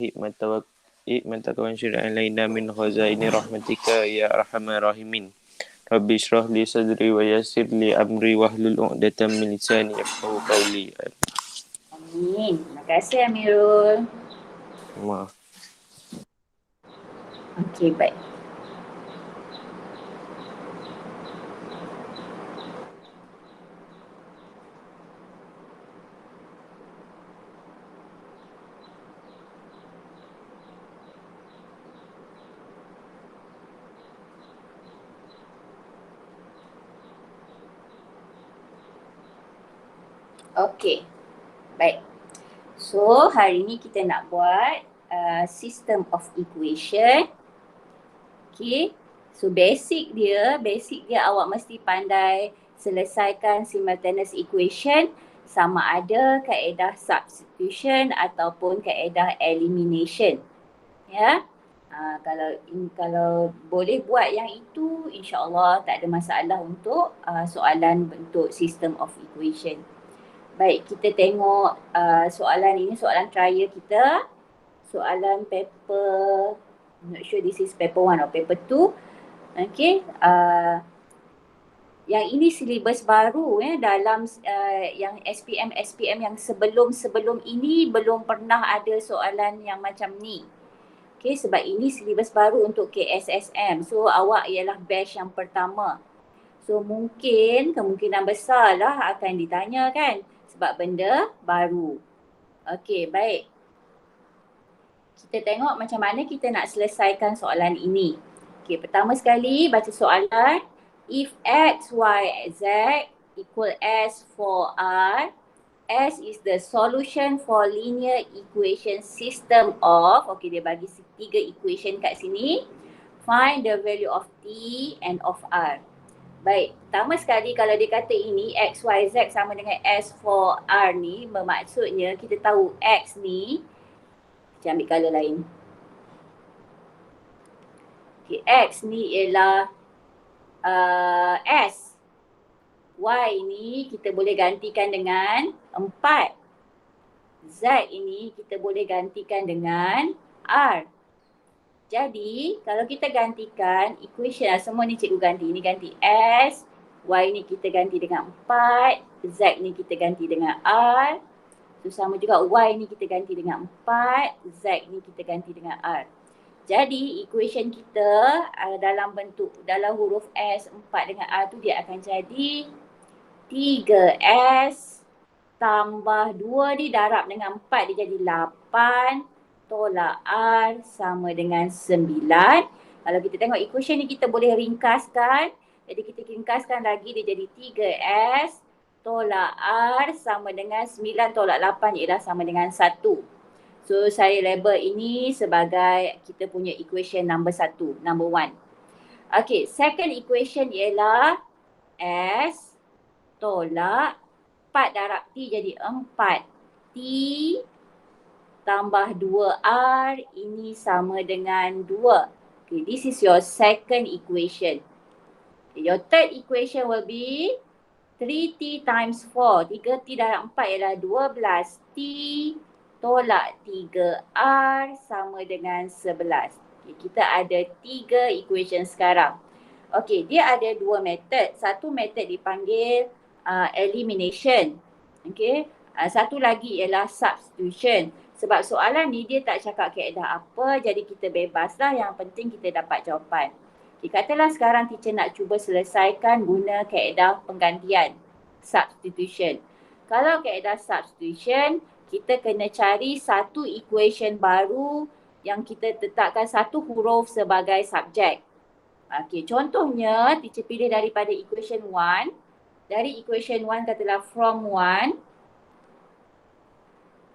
hikmataka wa anshur alaina min khazaini rahmatika ya arhamar rahimin. Rabbi shrah li sadri wa yassir li amri wahlul 'uqdatam min lisani yafqahu qawli. Amin. Terima kasih Amirul. Maaf. Okey, baik. Okey, baik. So, hari ni kita nak buat system of equation. Okey, so basic dia awak mesti pandai selesaikan simultaneous equation sama ada kaedah substitution ataupun kaedah elimination. Ya. Kalau boleh buat yang itu, insya-Allah tak ada masalah untuk soalan bentuk system of equation. Baik, kita tengok soalan ini, soalan trial kita. Soalan paper, I'm not sure this is paper 1 or paper 2. Okay, yang ini silibus baru dalam yang SPM yang sebelum ini belum pernah ada soalan yang macam ni. Okay, sebab ini silibus baru untuk KSSM. So awak ialah batch yang pertama. So kemungkinan besar lah akan ditanya kan, sebab benda baru. Okey, baik. Kita tengok macam mana kita nak selesaikan soalan ini. Okey, pertama sekali baca soalan. If X, Y, Z equal S for R, S is the solution for linear equation system of, okey dia bagi 3 equation kat sini. Find the value of T and of R. Baik, pertama sekali kalau dia kata ini X, Y, Z sama dengan S for R ni, bermaksudnya kita tahu X ni, saya ambil colour lain. Okay, X ni ialah S. Y ni kita boleh gantikan dengan 4. Z ini kita boleh gantikan dengan R. Jadi, kalau kita gantikan equation semua ni cikgu ganti. Ini ganti S, Y ni kita ganti dengan 4, Z ni kita ganti dengan R. So, sama juga Y ni kita ganti dengan 4, Z ni kita ganti dengan R. Jadi, equation kita dalam huruf S, 4 dengan R tu dia akan jadi 3S tambah 2 didarab dengan 4 dia jadi 8 tolak R sama dengan 9. Kalau kita tengok equation ni kita boleh ringkaskan. Jadi kita ringkaskan lagi dia jadi 3S tolak R sama dengan 9 tolak 8 ialah sama dengan 1. So saya label ini sebagai kita punya equation number 1, number 1. Okay, second equation ialah S tolak 4 darab T jadi 4. T tambah 2R ini sama dengan 2. Okay, this is your second equation. Okay, your third equation will be 3T times 4. 3T darab 4 ialah 12T tolak 3R sama dengan 11. Okay, kita ada 3 equation sekarang. Okey, dia ada 2 method. Satu method dipanggil elimination. Okey, satu lagi ialah substitution. Sebab soalan ni dia tak cakap kaedah apa, jadi kita bebaslah, yang penting kita dapat jawapan. Okay, katalah sekarang teacher nak cuba selesaikan guna kaedah penggantian, substitution. Kalau kaedah substitution, kita kena cari satu equation baru yang kita letakkan satu huruf sebagai subjek. Okey, contohnya teacher pilih daripada equation 1. Dari equation 1 katalah from 1,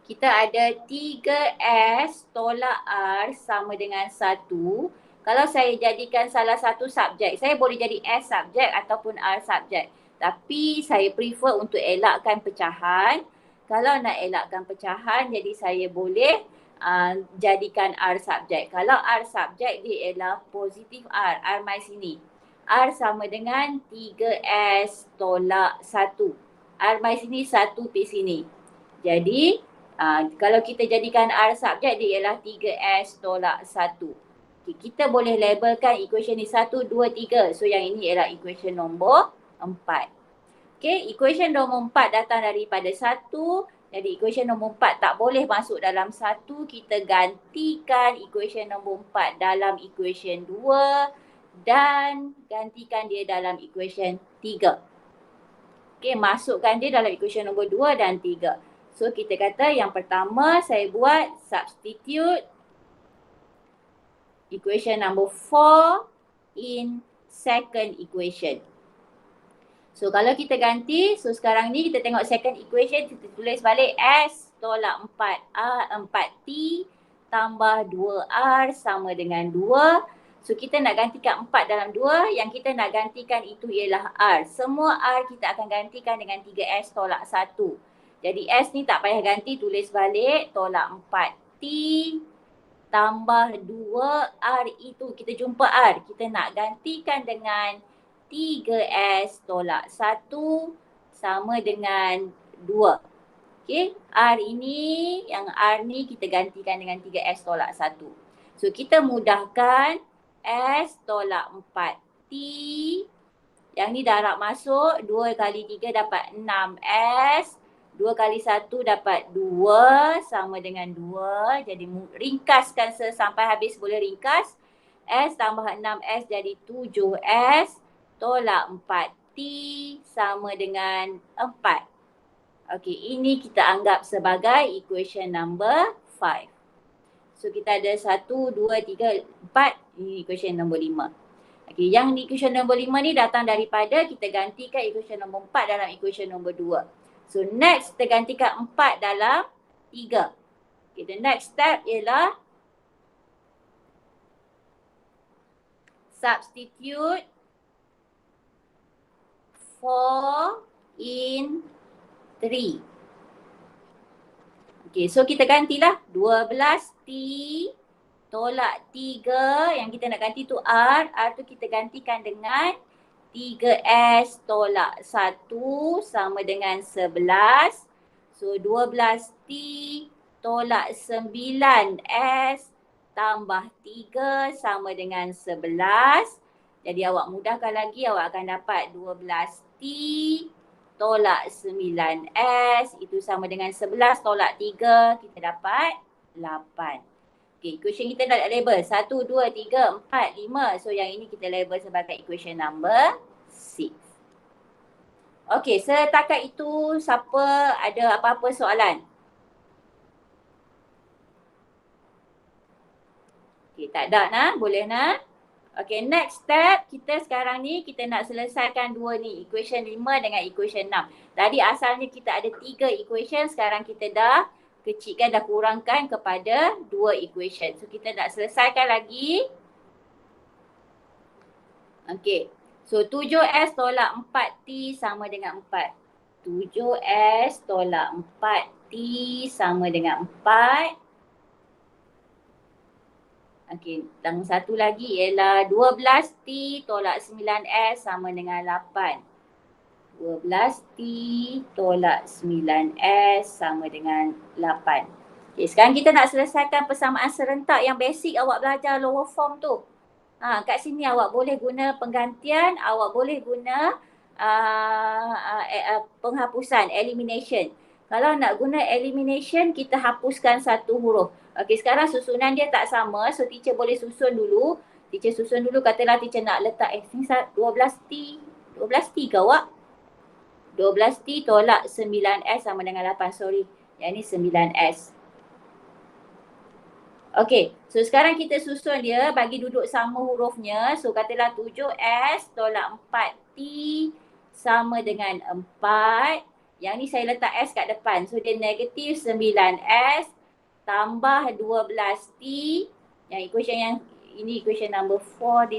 kita ada 3S tolak R sama dengan 1. Kalau saya jadikan salah satu subjek, saya boleh jadi S subjek ataupun R subjek. Tapi saya prefer untuk elakkan pecahan. Kalau nak elakkan pecahan, jadi saya boleh jadikan R subjek. Kalau R subjek dia ialah positif R, R mai sini. R sama dengan 3S tolak 1. R mai sini, 1 pergi sini. Jadi Kalau kita jadikan R subjek, dia ialah 3S tolak 1. Okay, kita boleh labelkan equation ni 1, 2, 3. So yang ini ialah equation nombor 4. Okay, equation nombor 4 datang daripada 1. Jadi equation nombor 4 tak boleh masuk dalam 1. Kita gantikan equation nombor 4 dalam equation 2 dan gantikan dia dalam equation 3. Okay, masukkan dia dalam equation nombor 2 dan 3. So kita kata yang pertama saya buat substitute equation number 4 in second equation. So kalau kita ganti, so sekarang ni kita tengok second equation, kita tulis balik S tolak 4T tambah 2R sama dengan 2. So kita nak gantikan 4 dalam 2, yang kita nak gantikan itu ialah R. Semua R kita akan gantikan dengan 3S tolak 1. Jadi S ni tak payah ganti, tulis balik tolak 4T tambah 2R itu. Kita jumpa R, kita nak gantikan dengan 3S tolak 1 sama dengan 2. Okay, R ini, yang R ni kita gantikan dengan 3S tolak 1. So kita mudahkan S tolak 4T. Yang ni darab masuk, 2 kali 3 dapat 6S. 2 kali 1 dapat 2 sama dengan 2. Jadi ringkaskan sampai habis, boleh ringkas. S tambah 6S jadi 7S tolak 4T sama dengan 4. Okey, ini kita anggap sebagai equation number 5. So kita ada 1, 2, 3, 4. Ini equation number 5. Okey, yang equation number 5 ni datang daripada kita gantikan equation nombor 4 dalam equation nombor 2. So next kita gantikan 4 dalam 3. Okay, the next step ialah substitute 4 in 3. Okay, so kita gantilah 12T tolak 3. Yang kita nak ganti tu R. R tu kita gantikan dengan 3S tolak 1 sama dengan 11. So 12T tolak 9S tambah 3 sama dengan 11. Jadi awak mudahkan lagi, awak akan dapat 12T tolak 9S itu sama dengan 11 tolak 3, kita dapat 8. Okay, equation kita dah label 1, 2, 3, 4, 5. So yang ini kita label sebagai equation number 6. Okay, setakat itu siapa ada apa-apa soalan? Okay, tak ada nah, boleh nah. Okay, next step kita sekarang ni kita nak selesaikan dua ni, equation 5 dengan equation 6. Tadi asalnya kita ada 3 equation, sekarang kita dah kecilkan, dah kurangkan kepada 2 equation. So kita nak selesaikan lagi. Okay, so 7S tolak 4T sama dengan 4. 7S tolak 4T sama dengan 4. Okey, dan satu lagi ialah 12T tolak 9S sama dengan 8. 12T tolak 9S sama dengan 8. Okey, sekarang kita nak selesaikan persamaan serentak yang basic awak belajar lower form tu. Kat sini awak boleh guna penggantian, awak boleh guna penghapusan, elimination. Kalau nak guna elimination, kita hapuskan satu huruf. Okey, sekarang susunan dia tak sama. So teacher boleh susun dulu. Teacher susun dulu, katalah teacher nak letak ni 12T. 12T ke awak? 12T tolak 9S sama dengan 8. Sorry, yang ni 9S. Okey, so sekarang kita susun dia bagi duduk sama hurufnya. So katalah 7S tolak 4T sama dengan 4. Yang ni saya letak S kat depan. So dia negatif 9S tambah 12T. Yang equation yang ini equation number 4.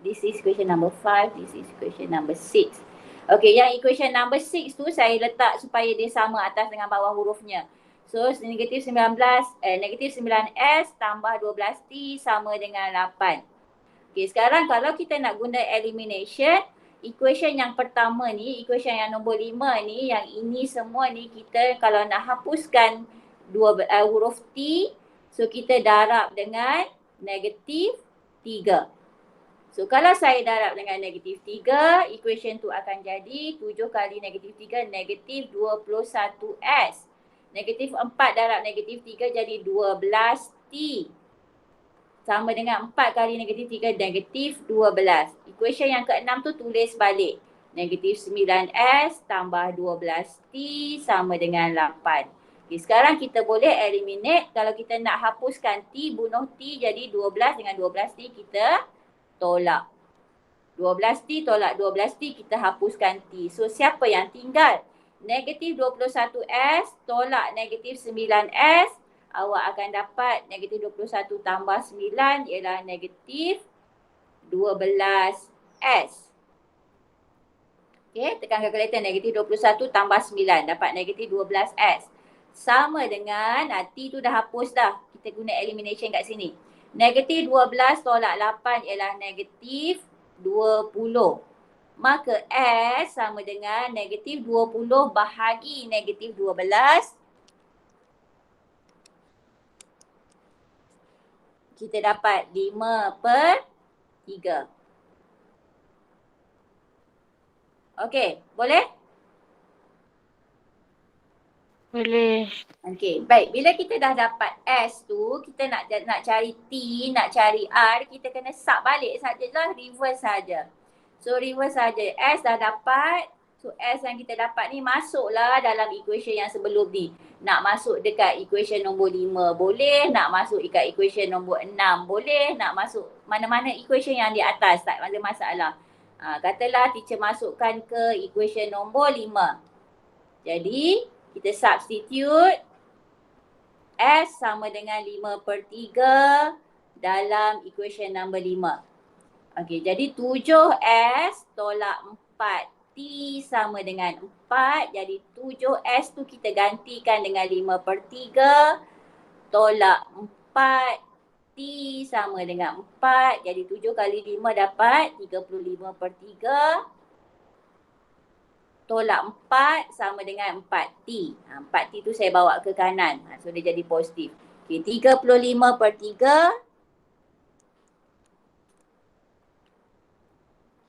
This is equation number 5. This is equation number 6. Okey, yang equation number 6 tu saya letak supaya dia sama atas dengan bawah hurufnya. So negatif 9S tambah 12T sama dengan 8. Okey, sekarang kalau kita nak guna elimination, equation yang pertama ni, equation yang nombor 5 ni, yang ini semua ni kita kalau nak hapuskan huruf T, so kita darab dengan negatif 3. So kalau saya darab dengan negatif 3, equation tu akan jadi 7 kali negatif 3, negatif 21S. Negatif 4 darab negatif 3 jadi 12T. Sama dengan 4 kali negatif 3, negatif 12. Equation yang ke-6 tu tulis balik. Negatif 9S tambah 12T sama dengan 8. Okay, sekarang kita boleh eliminate. Kalau kita nak hapuskan T, bunuh T jadi 12 dengan 12T kita tolak. 12T tolak 12T, kita hapuskan T. So, siapa yang tinggal? Negatif 21S tolak negatif 9S. Awak akan dapat negatif 21 tambah 9 ialah negatif 12S. Okay, tekan kalkulator. Negatif 21 tambah 9. Dapat negatif 12S. Sama dengan, T tu dah hapus dah. Kita guna elimination kat sini. Negatif 12 tolak 8 ialah negatif 20. Maka S sama dengan negatif 20 bahagi negatif 12. Kita dapat 5/3. Okey, boleh? Boleh. Okey, baik. Bila kita dah dapat S tu, kita nak cari T, nak cari R, kita kena sub balik sajalah, reverse saja. So reverse saja. S dah dapat. So S yang kita dapat ni masuklah dalam equation yang sebelum ni. Nak masuk dekat equation nombor 5 boleh, nak masuk dekat equation nombor 6 boleh, nak masuk mana-mana equation yang di atas, tak ada masalah. Katalah teacher masukkan ke equation nombor 5. Jadi kita substitute S sama dengan 5/3 dalam equation nombor 5. Okey, jadi 7S tolak 4T sama dengan 4. Jadi 7S tu kita gantikan dengan 5/3 tolak 4T sama dengan 4. Jadi 7 kali 5 dapat 35/3. Tolak 4 sama dengan 4T. 4T tu saya bawa ke kanan. So dia jadi positif. Okay, 35/3.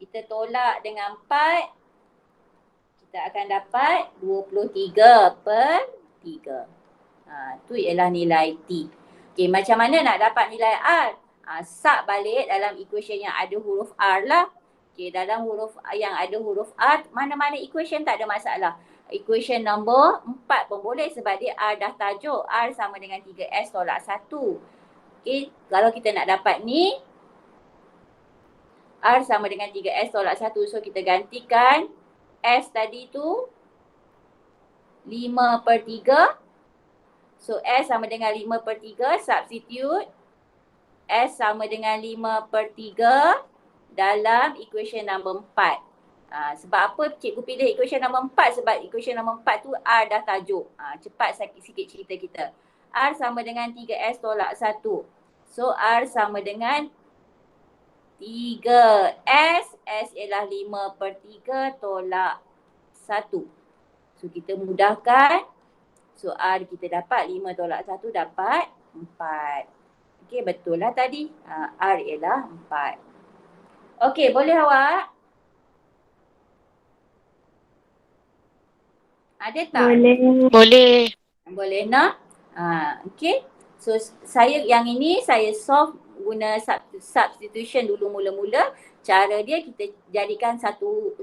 Kita tolak dengan 4. Kita akan dapat 23/3. Tu ialah nilai T. Okay, macam mana nak dapat nilai R? Sub balik dalam equation yang ada huruf R lah. Okay, dalam huruf yang ada huruf R, mana-mana equation tak ada masalah. Equation nombor 4 pun boleh sebab dia R dah tajuk. R sama dengan 3S tolak 1. Okay, kalau kita nak dapat ni, R sama dengan 3S tolak 1. So, kita gantikan S tadi tu 5/3. So, S sama dengan 5/3. Substitute. S sama dengan 5/3 dalam equation nombor 4. Sebab apa cikgu pilih equation nombor 4? Sebab equation nombor 4 tu R dah tajuk. Cepat sikit cerita kita. R sama dengan 3S tolak 1. So R sama dengan 3S. S ialah 5/3 tolak 1. So kita mudahkan. So R kita dapat 5 tolak 1 dapat 4. Okey, betul lah tadi. R ialah 4. Okey, boleh awak? Ada tak? Boleh. Boleh. Boleh nak? Okey. So saya yang ini saya solve guna substitution dulu mula-mula. Cara dia kita jadikan satu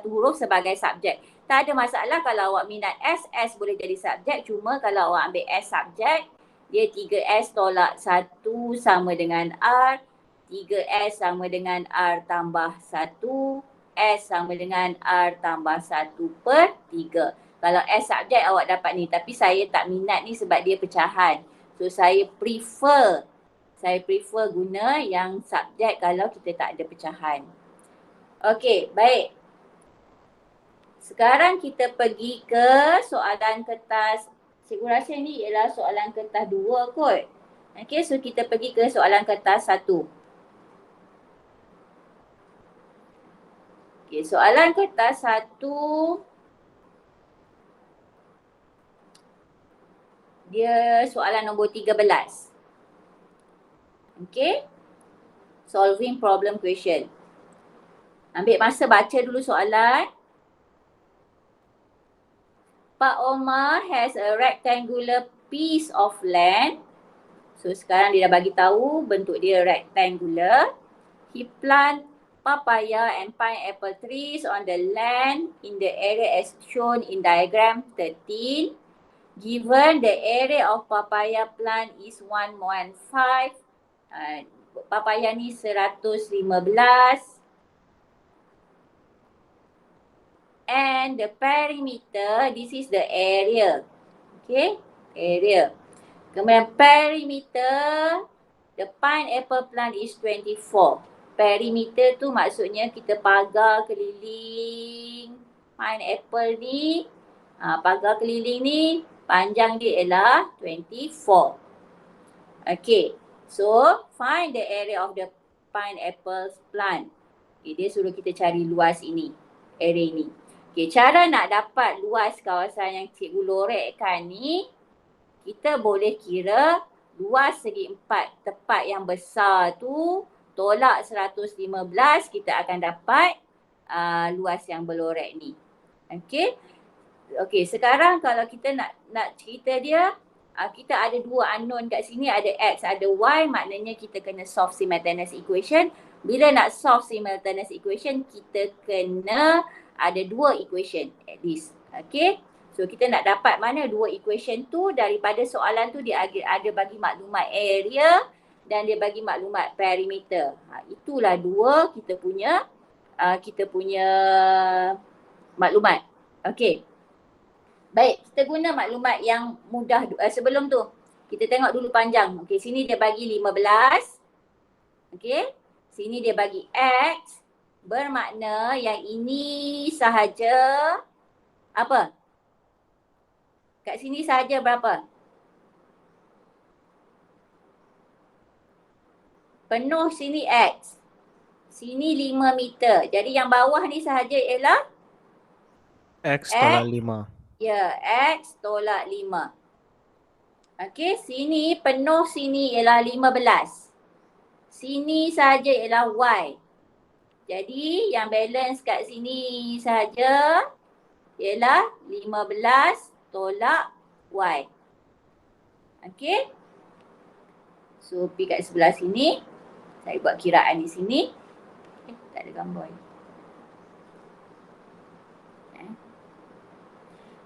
huruf sebagai subjek. Tak ada masalah kalau awak minat S, S boleh jadi subjek. Cuma kalau awak ambil S subjek, dia 3S tolak 1 sama dengan R. 3S sama dengan R tambah 1. S sama dengan R tambah 1/3. Kalau S subjek awak dapat ni. Tapi saya tak minat ni sebab dia pecahan. So saya prefer guna yang subjek kalau kita tak ada pecahan. Okey, baik. Sekarang kita pergi ke soalan kertas. Cikgu rasa ni ialah soalan kertas 2 kot. Okey, so kita pergi ke soalan kertas 1. Okey, soalan kertas 1 dia soalan nombor 13. Okey. Solving problem question. Ambil masa baca dulu soalan. Pak Omar has a rectangular piece of land. So sekarang dia dah bagi tahu bentuk dia rectangular. He plant papaya and pineapple trees on the land in the area as shown in diagram 13. Given the area of papaya plant is 115, papaya ni 115, and the perimeter, this is the area. Okay, area. Kemudian perimeter, the pineapple plant is 24. Perimeter tu maksudnya kita pagar keliling pineapple ni. Pagar keliling ni panjang dia ialah 24. Okay, so find the area of the pineapple plant. Okay, dia suruh kita cari luas ini, area ini. Okay, cara nak dapat luas kawasan yang cikgu lorekkan ni, kita boleh kira luas segi empat tepat yang besar tu tolak 115, kita akan dapat luas yang berlorek ni. Okay. Okay, sekarang kalau kita nak cerita dia, kita ada dua unknown kat sini, ada X, ada Y, maknanya kita kena solve simultaneous equation. Bila nak solve simultaneous equation, kita kena ada dua equation at least. Okay, so kita nak dapat mana dua equation tu daripada soalan tu dia ada bagi maklumat area dan dia bagi maklumat perimeter. Itulah dua kita punya maklumat. Okay. Baik, kita guna maklumat yang mudah. Sebelum tu, kita tengok dulu panjang. Okay, sini dia bagi 15. Okay, sini dia bagi X. Bermakna yang ini sahaja apa? Kat sini sahaja berapa? Penuh sini X. Sini 5 meter. Jadi yang bawah ni sahaja ialah X tolak 5. Ya, X tolak 5. Okey, sini penuh sini ialah 15. Sini sahaja ialah Y. Jadi yang balance kat sini sahaja ialah 15 tolak Y. Okey. So pergi kat sebelah sini. Saya buat kiraan di sini. Tak ada gambar ni.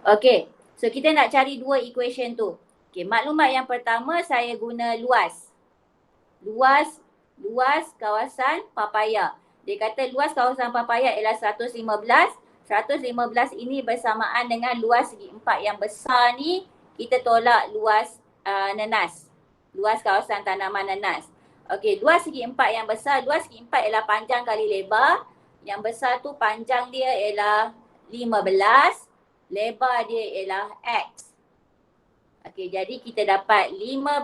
Okay, so kita nak cari dua equation tu. Okay, maklumat yang pertama saya guna luas. Luas kawasan papaya. Dia kata luas kawasan papaya ialah 115. 115 ini bersamaan dengan luas segi empat yang besar ni. Kita tolak luas nanas. Luas kawasan tanaman nanas. Okay, luas segi empat yang besar. Luas segi empat ialah panjang kali lebar. Yang besar tu panjang dia ialah 15. Lebar dia ialah X. Okey, jadi kita dapat 15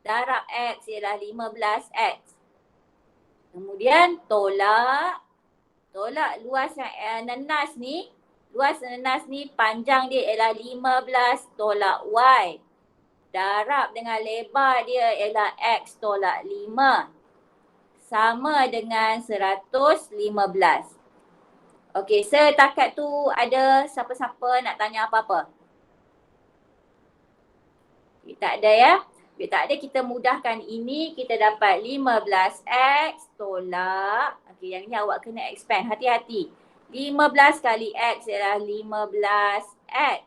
darab X ialah 15X. Kemudian tolak luas yang nanas ni. Luas nanas ni panjang dia ialah 15 tolak Y. Darab dengan lebar dia ialah X tolak 5. Sama dengan 115. Okey, setakat tu ada siapa-siapa nak tanya apa-apa? Okay, tak ada ya? Okay, tak ada, kita mudahkan ini. Kita dapat 15X tolak. Okey, yang ni awak kena expand. Hati-hati. 15 kali X ialah 15X.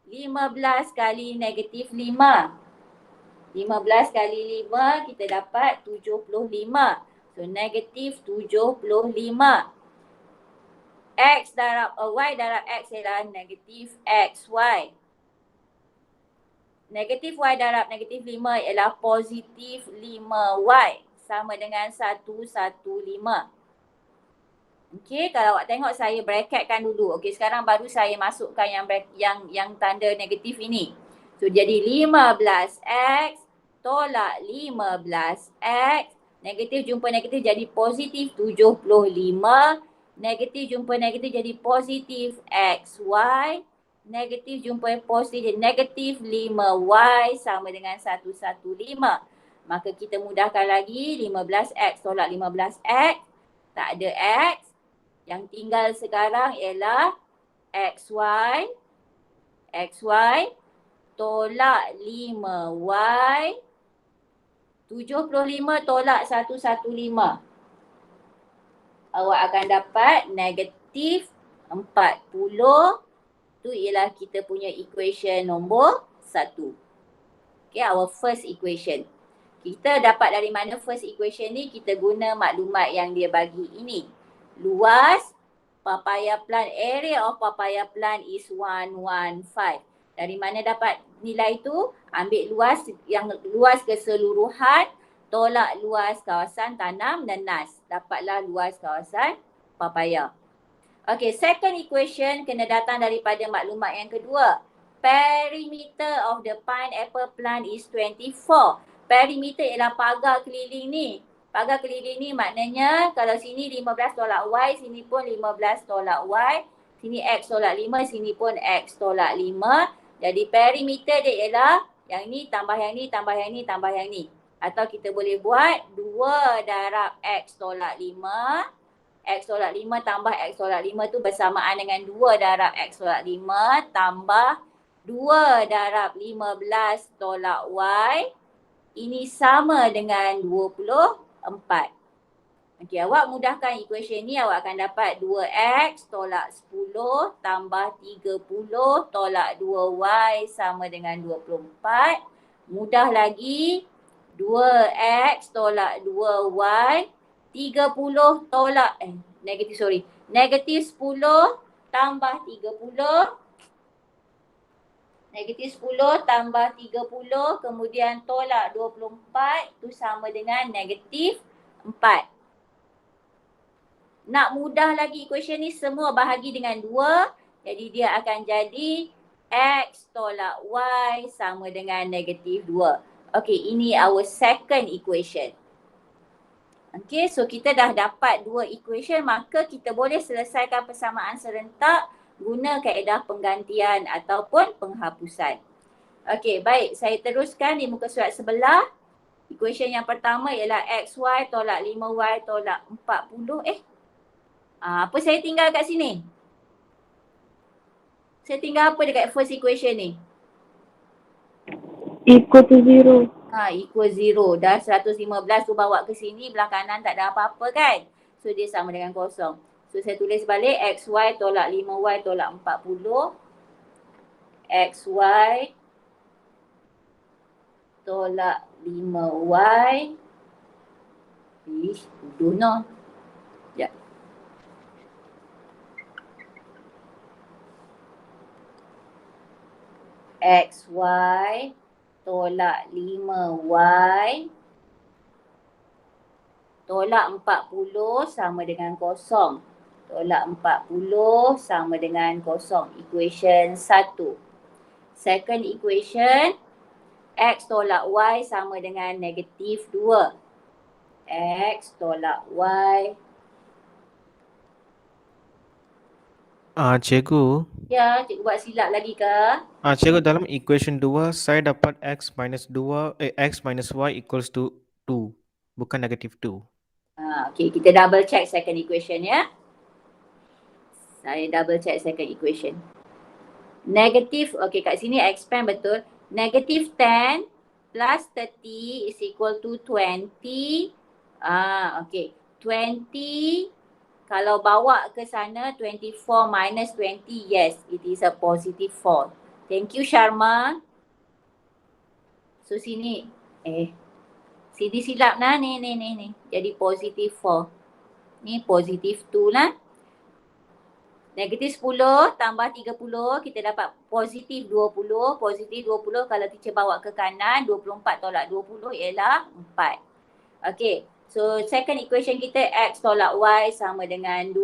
15 kali negatif 5. 15 kali 5 kita dapat 75. So negatif 75. X darab Y darab X ialah negatif XY. Negatif Y darab negatif 5 ialah positif 5Y. Sama dengan 115. Okey, kalau awak tengok saya bracketkan dulu. Okey, sekarang baru saya masukkan yang tanda negatif ini. So jadi 15X tolak 15X. Negatif jumpa negatif jadi positif 75. Negatif jumpa negatif jadi positif XY. Negatif jumpa positif jadi negatif 5Y sama dengan 115. Maka kita mudahkan lagi 15X tolak 15X. Tak ada X. Yang tinggal sekarang ialah XY. XY tolak 5Y. 75 tolak 115. Awak akan dapat negatif 40. Tu ialah kita punya equation nombor 1. Okay, our first equation. Kita dapat dari mana first equation ni? Kita guna maklumat yang dia bagi ini. Luas papaya plant, area of papaya plant is 115. Dari mana dapat nilai tu? Ambil luas yang luas keseluruhan, tolak luas kawasan tanam nenas. Dapatlah luas kawasan papaya. Okay, second equation kena datang daripada maklumat yang kedua. Perimeter of the pineapple plant is 24. Perimeter ialah pagar keliling ni. Pagar keliling ni maknanya kalau sini 15 tolak Y, sini pun 15 tolak Y. Sini X tolak 5, sini pun X tolak 5. Jadi perimeter dia ialah yang ni tambah yang ni, tambah yang ni, tambah yang ni. Atau kita boleh buat 2 darab X tolak 5. X tolak 5 tambah X tolak 5 tu bersamaan dengan 2 darab X tolak 5 tambah 2 darab 15 tolak Y. Ini sama dengan 24. Okey, awak mudahkan equation ni, awak akan dapat 2X tolak 10 tambah 30 tolak 2Y sama dengan 24. Mudah lagi, 2X tolak 2Y. 30 tolak, negatif 10 tambah 30. Negatif 10 tambah 30, kemudian tolak 24, itu sama dengan negatif 4. Nak mudah lagi equation ni, semua bahagi dengan 2. Jadi dia akan jadi X tolak Y sama dengan negatif 2. Okay, ini our second equation. Okay, so kita dah dapat 2 equation, maka kita boleh selesaikan persamaan serentak guna kaedah penggantian ataupun penghapusan. Okay, baik. Saya teruskan di muka surat sebelah. Equation yang pertama ialah XY tolak 5Y tolak 40. Apa saya tinggal kat sini? Saya tinggal apa dekat first equation ni? Equal to 0. Equal 0. Dah 115 tu bawa ke sini, belah kanan tak ada apa-apa kan? So dia sama dengan kosong. So saya tulis balik XY tolak 5Y tolak 40. XY tolak 5Y. Bodoh no. Sekejap. XY tolak 5Y tolak 40 sama dengan kosong. Tolak 40 sama dengan kosong. Equation 1. Second equation, X tolak Y sama dengan negatif 2. X tolak Y. Cikgu. Ya, cikgu buat silap lagi ke? Cikgu, dalam equation 2 saya dapat X minus Y equals to 2. Bukan negatif 2. Okay, kita double check second equation ya. Saya double check second equation. Negatif, okay kat sini expand betul. Negatif 10 plus 30 is equal to 20. Okay. 20 kalau bawa ke sana 24 minus 20, yes, it is a positive 4. Thank you Sharma. So sini, sini silap lah ni. Jadi positive 4. Ni positive 2 lah. Negatif 10 tambah 30, kita dapat positif 20. Positif 20 kalau teacher bawa ke kanan, 24 tolak 20 ialah 4. Okay, so second equation kita X tolak Y sama dengan 2.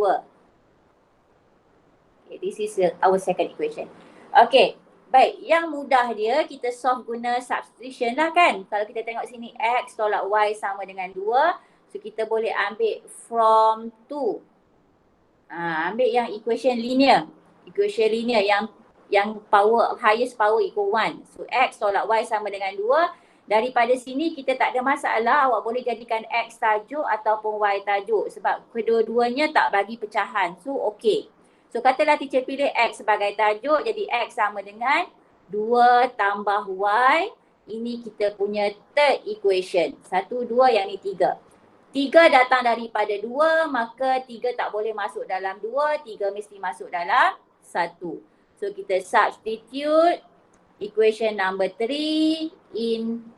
Okay, this is our second equation. Okay, baik. Yang mudah dia kita solve guna substitution lah kan. Kalau kita tengok sini X tolak Y sama dengan 2. So kita boleh ambil from 2. Ambil yang equation linear. Equation linear yang power, highest power equal 1. So X tolak Y sama dengan 2. Daripada sini kita tak ada masalah, awak boleh jadikan X tajuk ataupun Y tajuk sebab kedua-duanya tak bagi pecahan. So okey. So katalah teacher pilih X sebagai tajuk, jadi X sama dengan 2 tambah Y. Ini kita punya third equation. 1, 2, yang ni 3. 3 datang daripada 2, maka 3 tak boleh masuk dalam 2, 3 mesti masuk dalam 1. So kita substitute equation number 3 in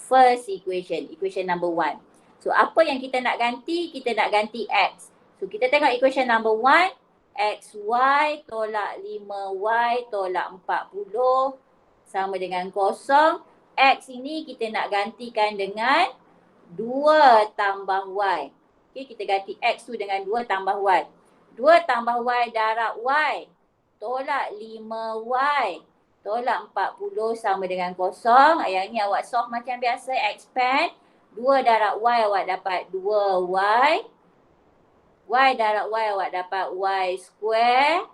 first equation, equation number 1. So apa yang kita nak ganti? Kita nak ganti X. So kita tengok equation number 1, XY tolak 5Y tolak 40 sama dengan 0. X ini kita nak gantikan dengan 2 tambah Y. Okay, kita ganti X tu dengan 2 tambah Y. 2 tambah Y darab Y tolak 5Y tolak 40 sama dengan 0. Yang ni awak solve macam biasa, expand. 2 darab Y awak dapat 2Y. Y darab Y awak dapat Y square.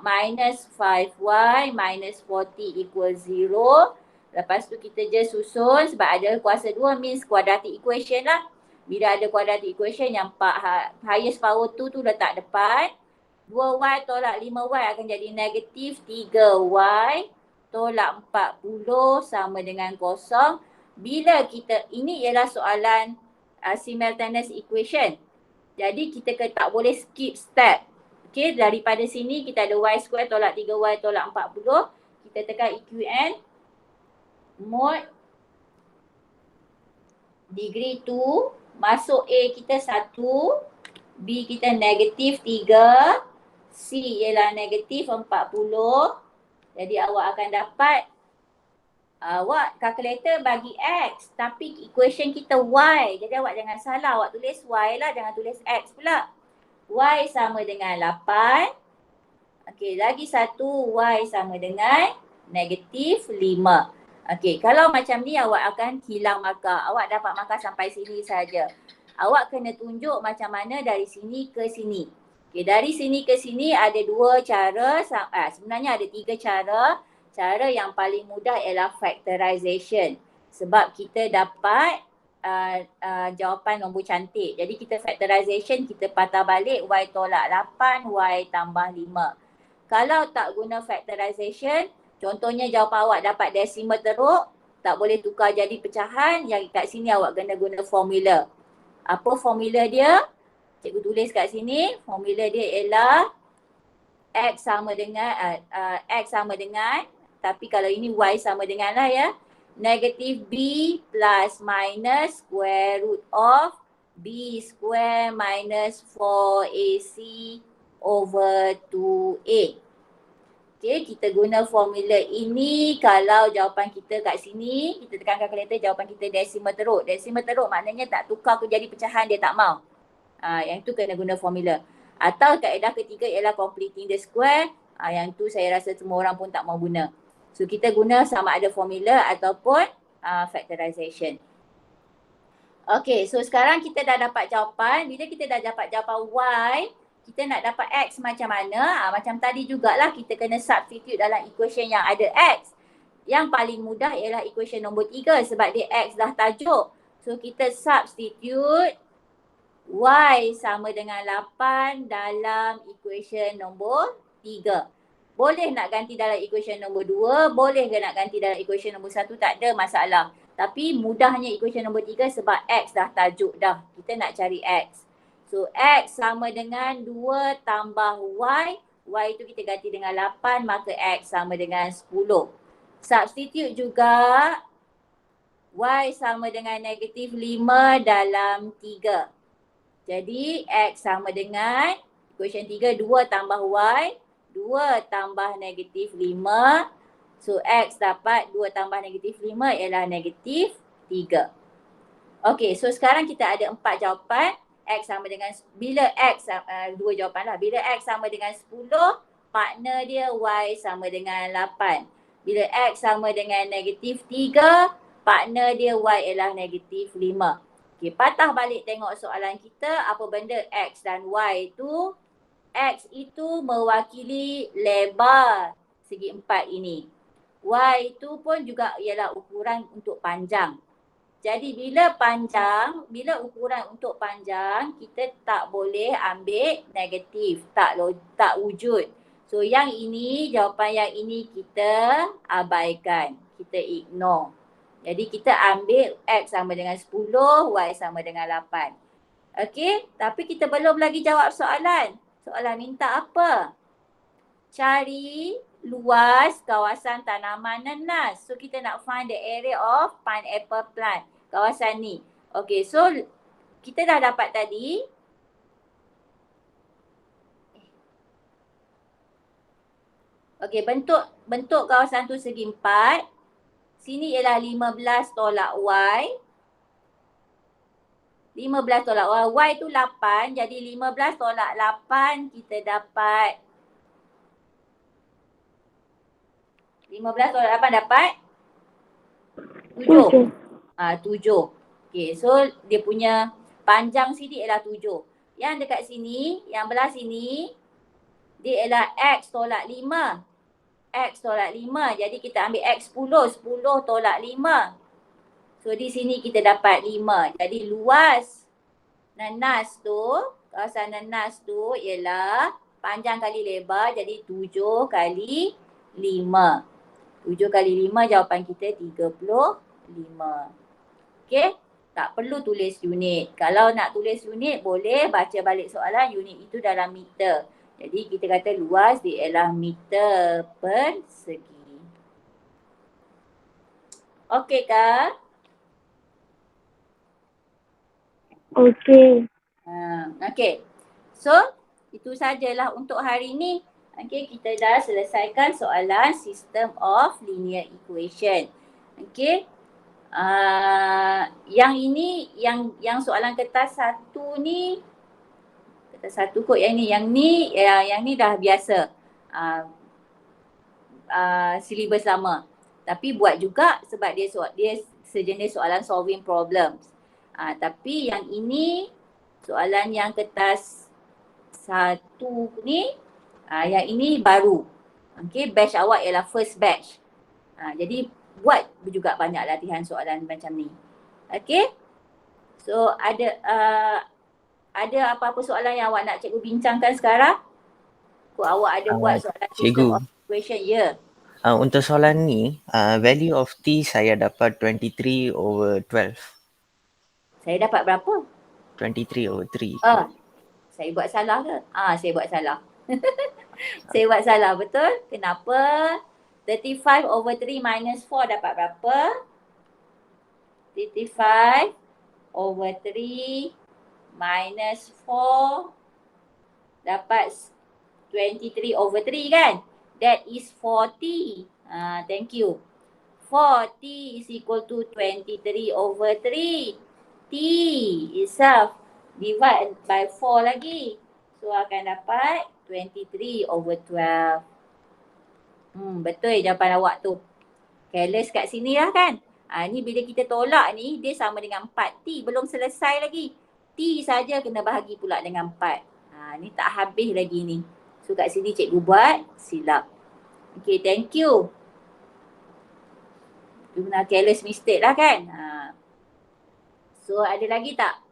Minus 5Y minus 40 equal 0. Lepas tu kita je susun sebab ada kuasa 2 means quadratic equation lah. Bila ada quadratic equation yang highest power tu letak depan. 2Y tolak 5Y akan jadi negatif 3Y tolak 40 sama dengan 0. Bila kita, ini ialah soalan simultaneous equation. Jadi kita tak boleh skip step. Okay, daripada sini kita ada Y square tolak 3Y tolak 40. Kita tekan EQN. Mod degree 2. Masuk A kita 1. B kita negatif 3. C ialah negatif 40. Jadi awak akan dapat, awak calculator bagi X. Tapi equation kita Y. Jadi awak jangan salah. Awak tulis Y lah, jangan tulis X pula. Y sama dengan 8. Okey, lagi satu Y sama dengan negatif 5. Okey, kalau macam ni awak akan hilang markah. Awak dapat markah sampai sini saja. Awak kena tunjuk macam mana dari sini ke sini. Okey, dari sini ke sini ada 2 cara. Sebenarnya ada 3 cara. Cara yang paling mudah ialah factorization. Sebab kita dapat jawapan nombor cantik. Jadi kita factorization, kita patah balik Y tolak 8, Y tambah 5. Kalau tak guna factorization, contohnya jawapan awak dapat decimal teruk, tak boleh tukar jadi pecahan, yang kat sini awak kena guna formula. Apa formula dia? Cikgu tulis kat sini, formula dia ialah X sama dengan, tapi kalau ini Y sama dengan lah ya, negatif B plus minus square root of B square minus 4AC over 2A. Okay, kita guna formula ini kalau jawapan kita kat sini, kita tekan calculator, jawapan kita decimal teruk. Decimal teruk maknanya tak tukar ke jadi pecahan, dia tak mau. Yang tu kena guna formula. Atau kaedah ketiga ialah completing the square. Yang tu saya rasa semua orang pun tak mau guna. So kita guna sama ada formula ataupun factorization. Okay, so sekarang kita dah dapat jawapan. Bila kita dah dapat jawapan Y, kita nak dapat X macam mana? Macam tadi jugalah, kita kena substitute dalam equation yang ada X. Yang paling mudah ialah equation nombor 3 sebab dia X dah tajuk. So kita substitute Y sama dengan 8 dalam equation nombor 3. Boleh nak ganti dalam equation nombor 2, boleh ke nak ganti dalam equation nombor 1, tak ada masalah. Tapi mudahnya equation nombor 3 sebab X dah tajuk dah. Kita nak cari X. So X sama dengan 2 tambah Y. Y itu kita ganti dengan 8, maka X sama dengan 10. Substitute juga Y sama dengan negatif 5 dalam 3. Jadi X sama dengan equation 3, 2 tambah Y. 2 tambah negatif 5. So X dapat 2 tambah negatif 5 ialah negatif 3. Okay, so sekarang kita ada 4 jawapan. X sama dengan, bila X, 2 jawapan lah. Bila X sama dengan 10, partner dia Y sama dengan 8. Bila X sama dengan negatif 3, partner dia Y ialah negatif 5. Okay, patah balik tengok soalan kita. Apa benda X dan Y tu X itu mewakili lebar segi empat ini. Y itu pun juga ialah ukuran untuk panjang. Jadi bila ukuran untuk panjang, kita tak boleh ambil negatif, tak wujud. So yang ini, jawapan yang ini kita abaikan, kita ignore. Jadi kita ambil X sama dengan 10, Y sama dengan 8. Okey, tapi kita belum lagi jawab soalan. Soalan minta apa? Cari luas kawasan tanaman nanas. So kita nak find the area of pineapple plant. Kawasan ni. Okay, so kita dah dapat tadi. Okay, bentuk kawasan tu segi 4. Sini ialah 15 tolak Y. 15 tolak Y. Y tu 8. Jadi 15 tolak 8 kita dapat 15 tolak 8 dapat 7. 7. Okay, so dia punya panjang sini ialah 7. Yang dekat sini, yang belah sini, dia ialah X tolak 5. X tolak 5. Jadi kita ambil X 10. 10 tolak 5. So di sini kita dapat 5. Jadi luas nanas tu, kawasan nanas tu ialah panjang kali lebar. Jadi 7 kali 5. 7 kali 5 jawapan kita 35. Okay, tak perlu tulis unit. Kalau nak tulis unit boleh baca balik soalan, unit itu dalam meter. Jadi kita kata luas dia ialah meter persegi. Okey kah? Okey. Okey. So, itu sajalah untuk hari ini. Okey, kita dah selesaikan soalan system of linear equation. Okey. Yang ini, yang soalan kertas 1 ni, kertas 1 kot yang ni dah biasa. Silibus lama. Tapi buat juga sebab dia sejenis soalan solving problems. Tapi yang ini, soalan yang kertas 1 ni, yang ini baru. Okay, batch awak ialah first batch. Jadi buat juga banyak latihan soalan macam ni. Okay. So ada apa-apa soalan yang awak nak cikgu bincangkan sekarang? Awak ada buat soalan system of equation, ya. Untuk soalan ni, value of T saya dapat 23/12. Saya dapat berapa? 23/3. Saya buat salah ke? Saya buat salah. Saya buat salah, betul? Kenapa? 35/3 minus 4 dapat berapa? 35/3 minus 4 dapat 23/3 kan? That is 40. Thank you. 40 is equal to 23/3. T itself divide by 4 lagi. So akan dapat 23/12. Betul jawapan awak tu. Careless kat sini lah kan. Ni bila kita tolak ni, dia sama dengan 4T. Belum selesai lagi. T saja kena bahagi pula dengan 4. Ni tak habis lagi ni. So kat sini cikgu buat silap. Okay, thank you. Itu benar careless mistake lah kan. So ada lagi tak?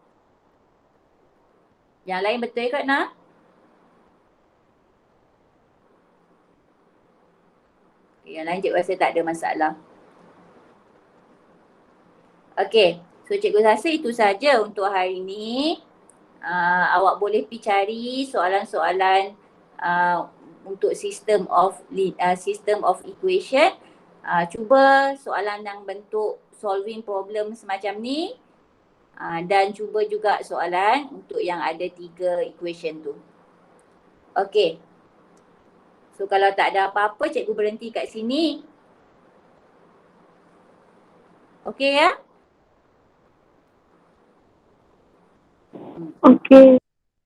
Yang lain betul kot nak? Okay, yang lain cikgu rasa tak ada masalah. Okay, so cikgu rasa itu saja untuk hari ni. Awak boleh pergi cari soalan-soalan untuk system of equation. Cuba soalan yang bentuk solving problem semacam ni. Dan cuba juga soalan untuk yang ada 3 equation tu. Okay. So kalau tak ada apa-apa, cikgu berhenti kat sini. Okay ya? Okey.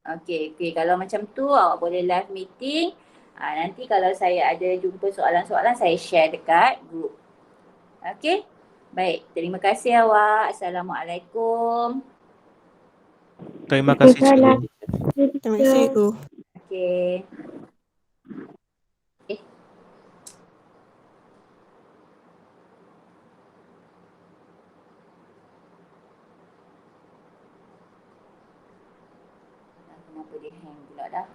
Okay. Kalau macam tu, awak boleh live meeting. Nanti kalau saya ada jumpa soalan-soalan, saya share dekat group. Okay? Baik. Terima kasih awak. Assalamualaikum. Terima kasih cikgu. Terima kasih, cikgu. Okey. Eh. Kenapa dia hang pula dah?